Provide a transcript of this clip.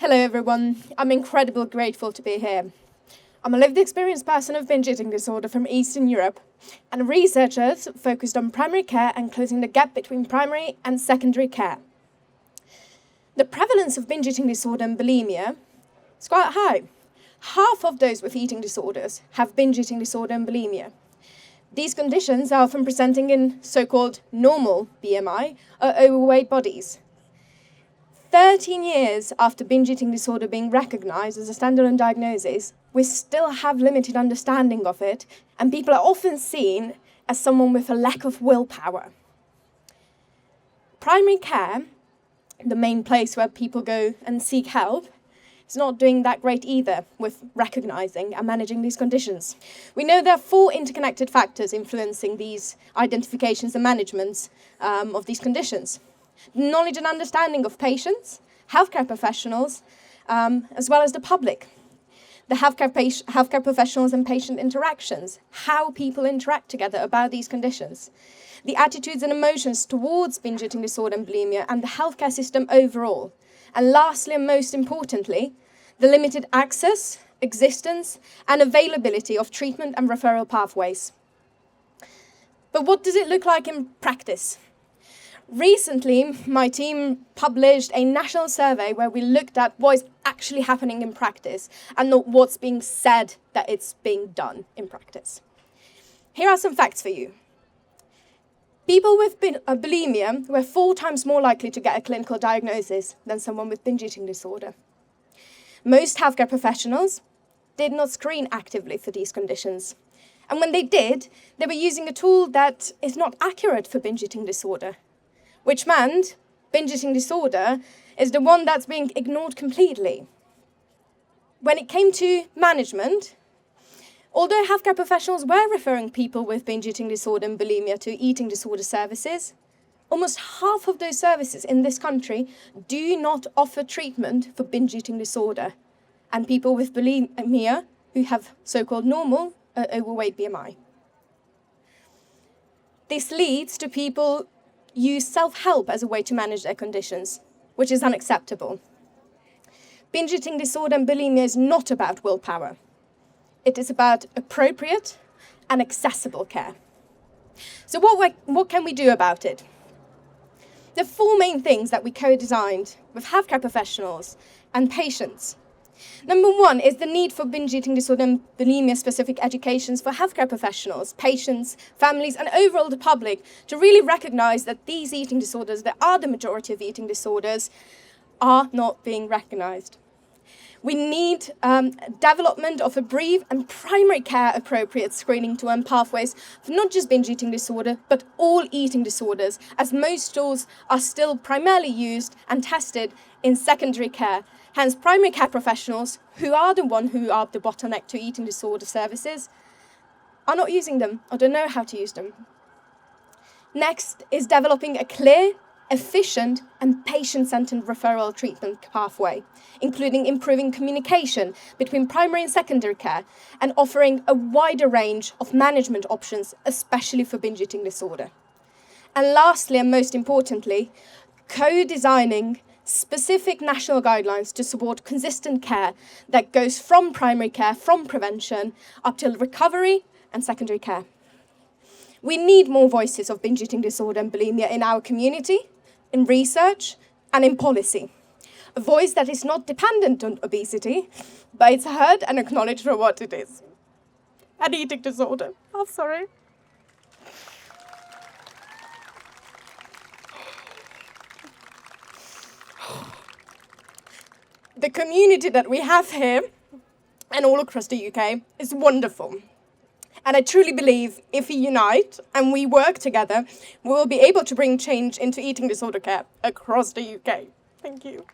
Hello everyone, I'm incredibly grateful to be here. I'm a lived experience person of binge eating disorder from Eastern Europe, and researchers focused on primary care and closing the gap between primary and secondary care. The prevalence of binge eating disorder and bulimia is quite high. Half of those with eating disorders have binge eating disorder and bulimia. These conditions are often presenting in so-called normal BMI or overweight bodies. 13 years after binge eating disorder being recognized as a standalone diagnosis, we still have limited understanding of it, and people are often seen as someone with a lack of willpower. Primary care, the main place where people go and seek help, is not doing that great either with recognizing and managing these conditions. We know there are 4 interconnected factors influencing these identifications and managements of these conditions. Knowledge and understanding of patients, healthcare professionals, as well as the public. The healthcare professionals and patient interactions, how people interact together about these conditions. The attitudes and emotions towards binge eating disorder and bulimia and the healthcare system overall. And lastly, and most importantly, the limited access, existence, and availability of treatment and referral pathways. But what does it look like in practice? Recently, my team published a national survey where we looked at what is actually happening in practice and not what's being said that it's being done in practice. Here are some facts for you. People with bulimia were 4 times more likely to get a clinical diagnosis than someone with binge eating disorder. Most healthcare professionals did not screen actively for these conditions. And when they did, they were using a tool that is not accurate for binge eating disorder, which meant binge eating disorder is the one that's being ignored completely. When it came to management, although healthcare professionals were referring people with binge eating disorder and bulimia to eating disorder services, almost half of those services in this country do not offer treatment for binge eating disorder and people with bulimia who have so-called normal or overweight BMI. This leads to people use self-help as a way to manage their conditions, which is unacceptable. Binge eating disorder and bulimia is not about willpower. It is about appropriate and accessible care. So what can we do about it? There are 4 main things that we co-designed with healthcare professionals and patients. Number 1 is the need for binge eating disorder and bulimia-specific educations for healthcare professionals, patients, families, and overall the public to really recognize that these eating disorders, that are the majority of eating disorders, are not being recognized. We need development of a brief and primary care appropriate screening to earn pathways for not just binge eating disorder, but all eating disorders, as most tools are still primarily used and tested in secondary care. Hence, primary care professionals, who are the bottleneck to eating disorder services, are not using them or don't know how to use them. Next is developing a clear, efficient and patient-centered referral treatment pathway, including improving communication between primary and secondary care and offering a wider range of management options, especially for binge eating disorder. And lastly, and most importantly, co-designing specific national guidelines to support consistent care that goes from primary care, from prevention, up till recovery and secondary care. We need more voices of binge eating disorder and bulimia in our community, in research, and in policy. A voice that is not dependent on obesity, but it's heard and acknowledged for what it is. An eating disorder. Oh, sorry. The community that we have here and all across the UK is wonderful. And I truly believe if we unite and we work together, we will be able to bring change into eating disorder care across the UK. Thank you.